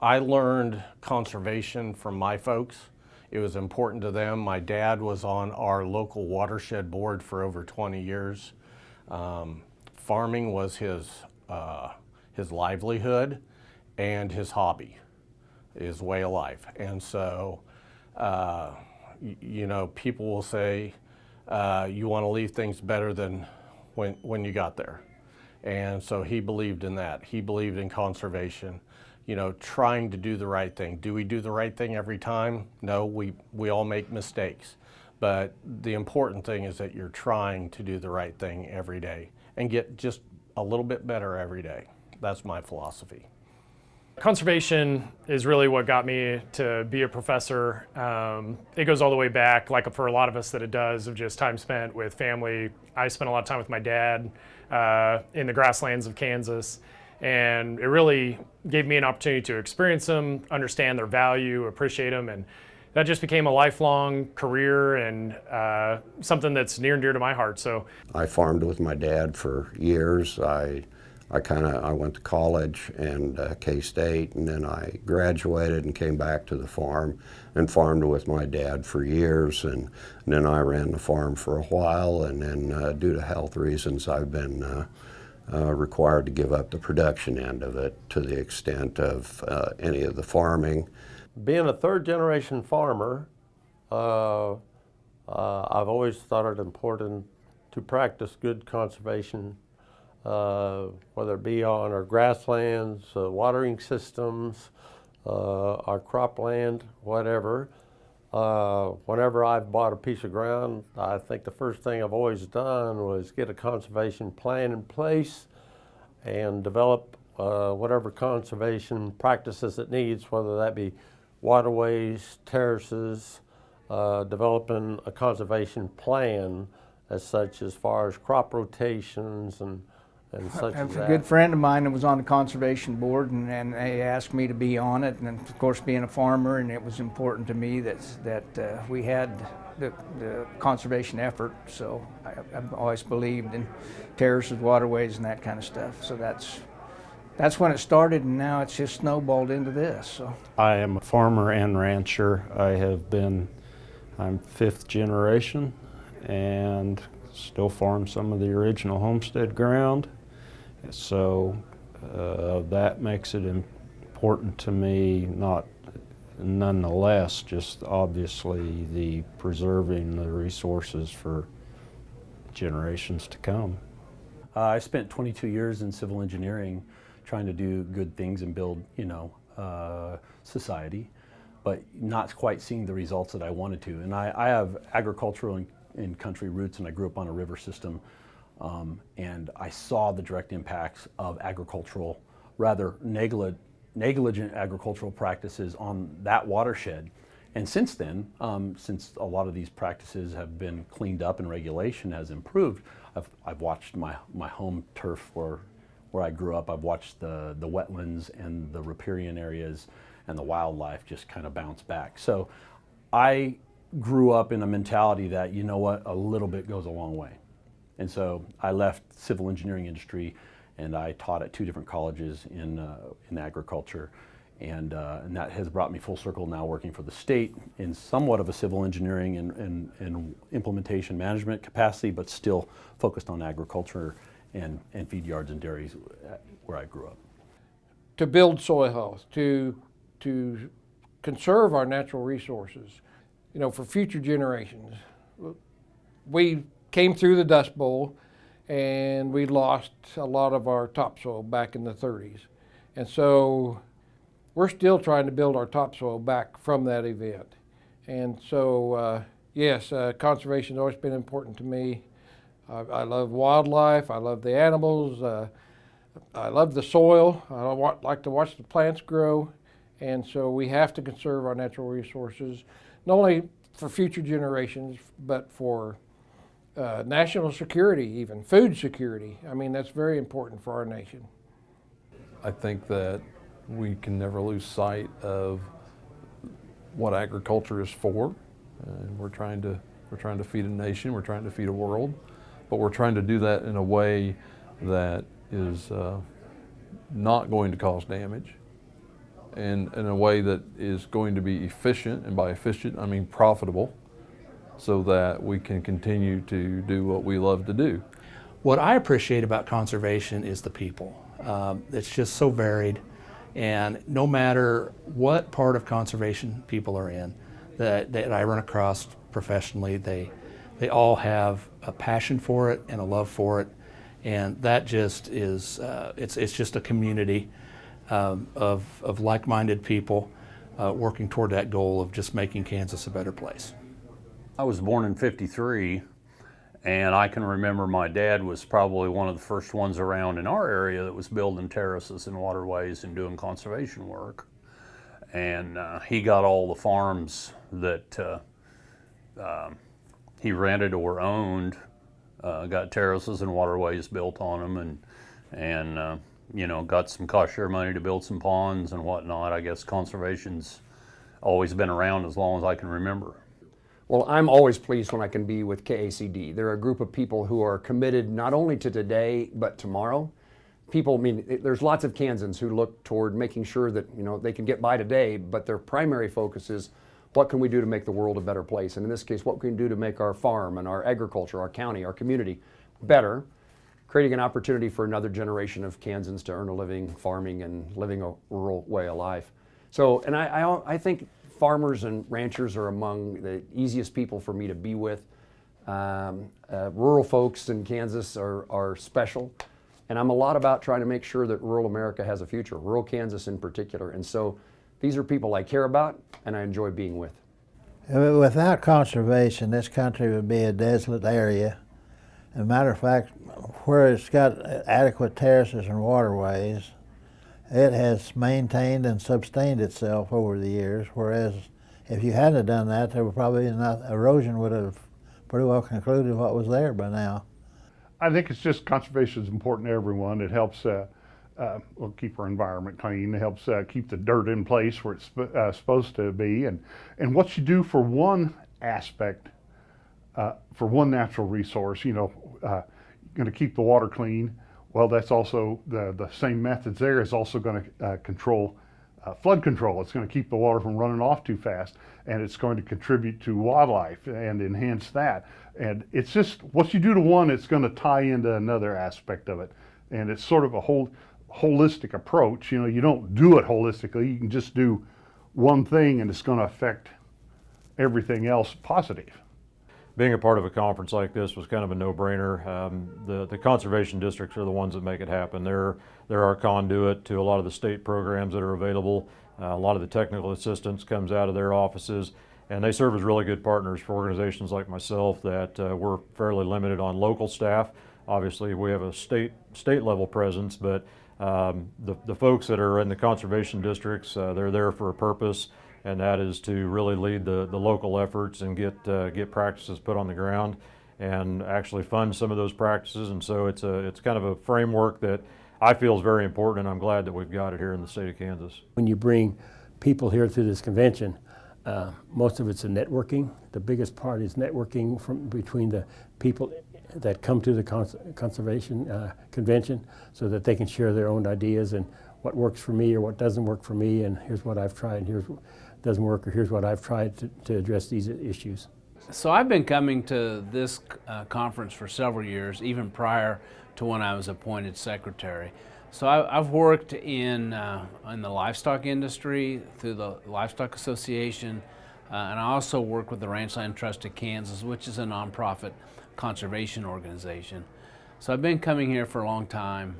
I learned conservation from my folks. It was important to them. My dad was on our local watershed board for over 20 years. Farming was his livelihood and his hobby, his way of life. And so, you know, people will say, you want to leave things better than when you got there. And so he believed in that. He believed in conservation, you know, trying to do the right thing. Do we do the right thing every time? No, we all make mistakes. But the important thing is that you're trying to do the right thing every day and get just a little bit better every day. That's my philosophy. Conservation is really what got me to be a professor. It goes all the way back, like for a lot of us that it does, of just time spent with family. I spent a lot of time with my dad in the grasslands of Kansas, and it really gave me an opportunity to experience them, understand their value, appreciate them, and that just became a lifelong career and something that's near and dear to my heart. So I farmed with my dad for years. I went to college and K-State, and then I graduated and came back to the farm and farmed with my dad for years, and then I ran the farm for a while, and then due to health reasons I've been required to give up the production end of it to the extent of any of the farming. Being a third-generation farmer, I've always thought it important to practice good conservation, whether it be on our grasslands, watering systems, our cropland, whatever. Whenever I've bought a piece of ground, I think the first thing I've always done was get a conservation plan in place and develop whatever conservation practices it needs, whether that be waterways, terraces, developing a conservation plan as such as far as crop rotations and such as that. A good friend of mine that was on the conservation board, and they asked me to be on it, and of course being a farmer, and it was important to me that we had the conservation effort, so I've always believed in terraces, waterways, and that kind of stuff. So that's when it started, and now it's just snowballed into this. So I am a farmer and rancher. I'm fifth generation and still farm some of the original homestead ground. So that makes it important to me, nonetheless, just obviously the preserving the resources for generations to come. I spent 22 years in civil engineering trying to do good things and build, society, but not quite seeing the results that I wanted to. And I have agricultural and country roots, and I grew up on a river system, and I saw the direct impacts of rather negligent agricultural practices on that watershed. And since then, since a lot of these practices have been cleaned up and regulation has improved, I've watched my home turf where I grew up. I've watched the wetlands and the riparian areas and the wildlife just kind of bounce back. So I grew up in a mentality that, you know what, a little bit goes a long way. And so I left civil engineering industry and I taught at two different colleges in agriculture. And that has brought me full circle now working for the state in somewhat of a civil engineering and implementation management capacity, but still focused on agriculture and feed yards and dairies where I grew up. To build soil health, to conserve our natural resources, for future generations. We came through the Dust Bowl and we lost a lot of our topsoil back in the 30s. And so we're still trying to build our topsoil back from that event. And so, yes, conservation has always been important to me. I love wildlife, I love the animals, I love the soil, I like to watch the plants grow, and so we have to conserve our natural resources, not only for future generations, but for national security, even food security. I mean, that's very important for our nation. I think that we can never lose sight of what agriculture is for. We're trying to feed a nation, we're trying to feed a world, but we're trying to do that in a way that is not going to cause damage. and in a way that is going to be efficient, and by efficient I mean profitable, so that we can continue to do what we love to do. What I appreciate about conservation is the people. It's just so varied, and no matter what part of conservation people are in that I run across professionally, they all have a passion for it and a love for it, and that just is it's just a community of like-minded people working toward that goal of just making Kansas a better place. I was born in '53, and I can remember my dad was probably one of the first ones around in our area that was building terraces and waterways and doing conservation work. And he got all the farms that he rented or owned, got terraces and waterways built on them, and you know, got some cost share money to build some ponds and whatnot. I guess conservation's always been around as long as I can remember. Well, I'm always pleased when I can be with KACD. They're a group of people who are committed not only to today, but tomorrow. People, I mean, there's lots of Kansans who look toward making sure that, you know, they can get by today, but their primary focus is what can we do to make the world a better place? And in this case, what can we do to make our farm and our agriculture, our county, our community better, creating an opportunity for another generation of Kansans to earn a living farming and living a rural way of life. So, and I think farmers and ranchers are among the easiest people for me to be with. Rural folks in Kansas are special, and I'm a lot about trying to make sure that rural America has a future, rural Kansas in particular. And so these are people I care about and I enjoy being with. Without conservation, this country would be a desolate area. As a matter of fact, where it's got adequate terraces and waterways, it has maintained and sustained itself over the years, whereas if you hadn't done that, there would probably not, erosion would have pretty well concluded what was there by now. I think it's just conservation is important to everyone. It helps keep our environment clean. It helps keep the dirt in place where it's supposed to be. And what you do for one aspect, for one natural resource, you know, going to keep the water clean. Well, that's also the same methods there is also going to control flood control. It's going to keep the water from running off too fast, and it's going to contribute to wildlife and enhance that. And it's just what you do to one, it's going to tie into another aspect of it. And it's sort of a holistic approach. You know, you don't do it holistically. You can just do one thing, and it's going to affect everything else positive. Being a part of a conference like this was kind of a no-brainer. The conservation districts are the ones that make it happen. They're our conduit to a lot of the state programs that are available. A lot of the technical assistance comes out of their offices, and they serve as really good partners for organizations like myself that we're fairly limited on local staff. Obviously, we have a state level presence, but the folks that are in the conservation districts, they're there for a purpose, and that is to really lead the local efforts and get practices put on the ground and actually fund some of those practices. And so it's kind of a framework that I feel is very important, and I'm glad that we've got it here in the state of Kansas. When you bring people here through this convention, most of it's a networking. The biggest part is networking between the people that come to the conservation convention, so that they can share their own ideas and what works for me or what doesn't work for me, and here's what I've tried, and here's what doesn't work, or here's what I've tried to address these issues. So I've been coming to this conference for several years, even prior to when I was appointed secretary. So I've worked in the livestock industry through the Livestock Association, and I also work with the Ranchland Trust of Kansas, which is a nonprofit conservation organization. So I've been coming here for a long time.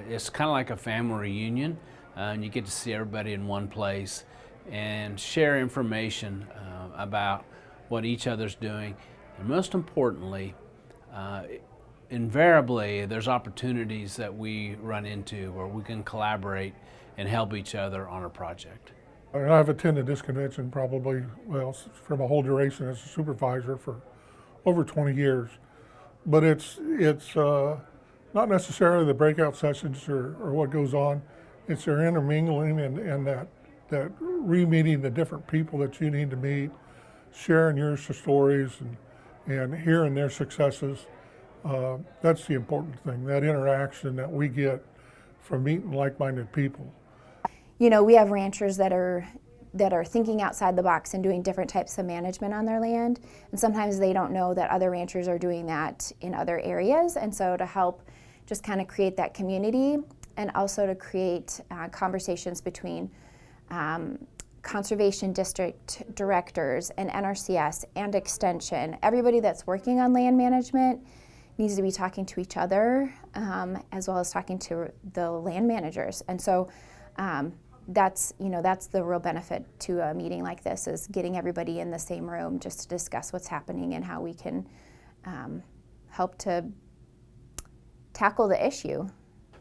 It's kind of like a family reunion, and you get to see everybody in one place and share information about what each other's doing. And most importantly, invariably there's opportunities that we run into where we can collaborate and help each other on a project. I've attended this convention probably, well, for my whole duration as a supervisor for over 20 years. But it's not necessarily the breakout sessions or what goes on. It's their intermingling and that re-meeting the different people that you need to meet, sharing your stories and hearing their successes. That's the important thing, that interaction that we get from meeting like-minded people. you know, we have ranchers that are thinking outside the box and doing different types of management on their land, and sometimes they don't know that other ranchers are doing that in other areas. And so to help just kind of create that community, and also to create conversations between Conservation District directors and NRCS and Extension, everybody that's working on land management needs to be talking to each other, as well as talking to the land managers. And so that's the real benefit to a meeting like this, is getting everybody in the same room just to discuss what's happening and how we can help to tackle the issue.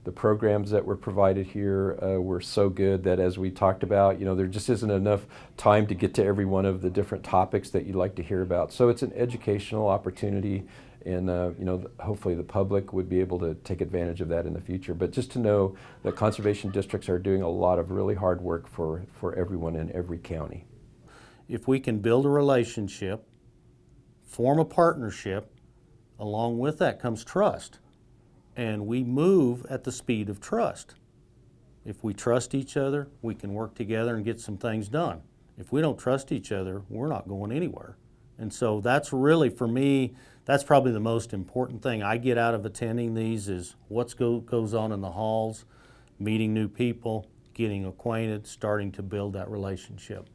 The programs that were provided here were so good that, as we talked about, you know, there just isn't enough time to get to every one of the different topics that you'd like to hear about. So it's an educational opportunity, and you know, hopefully the public would be able to take advantage of that in the future. But just to know that conservation districts are doing a lot of really hard work for everyone in every county. If we can build a relationship, form a partnership, along with that comes trust. And we move at the speed of trust. If we trust each other, we can work together and get some things done. If we don't trust each other, we're not going anywhere. And so that's really, for me, that's probably the most important thing I get out of attending these, is what goes on in the halls, meeting new people, getting acquainted, starting to build that relationship.